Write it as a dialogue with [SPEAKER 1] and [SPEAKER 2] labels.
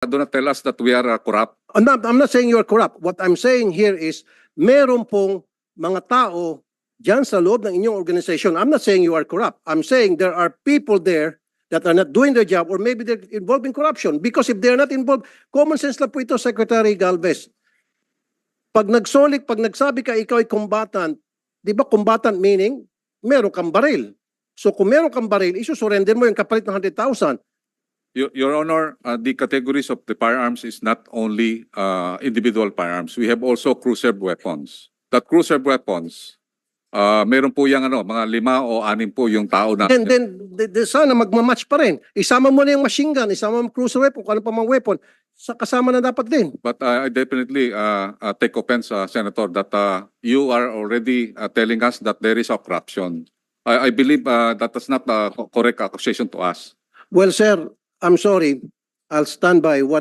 [SPEAKER 1] Do not tell us that we are corrupt.
[SPEAKER 2] I'm not saying you are corrupt. What I'm saying here is, meron pong mga tao dyan sa loob ng inyong organization. I'm not saying you are corrupt. I'm saying there are people there that are not doing their job, or maybe they're involved in corruption. Because if they're not involved, common sense lang po ito, Secretary Galvez. Pag nagsabi ka ikaw ay combatant, di ba combatant meaning, meron kang baril. So kung meron kang baril, isusurrender mo yung kapalit ng 100,000.
[SPEAKER 1] Your Honor, the categories of the firearms is not only individual firearms. We have also cruiser weapons. That cruiser weapons, meron po yung mga 5 o 6 po yung tao na.
[SPEAKER 2] Then sana magmamatch pa rin. Isama mo na yung machine gun, isama mo cruiser weapon, kung ano pa mga weapon, kasama na dapat din.
[SPEAKER 1] But I definitely take offense, Senator, that you are already telling us that there is a corruption. I believe that is not a correct accusation to us.
[SPEAKER 2] Well, sir, I'm sorry. I'll stand by what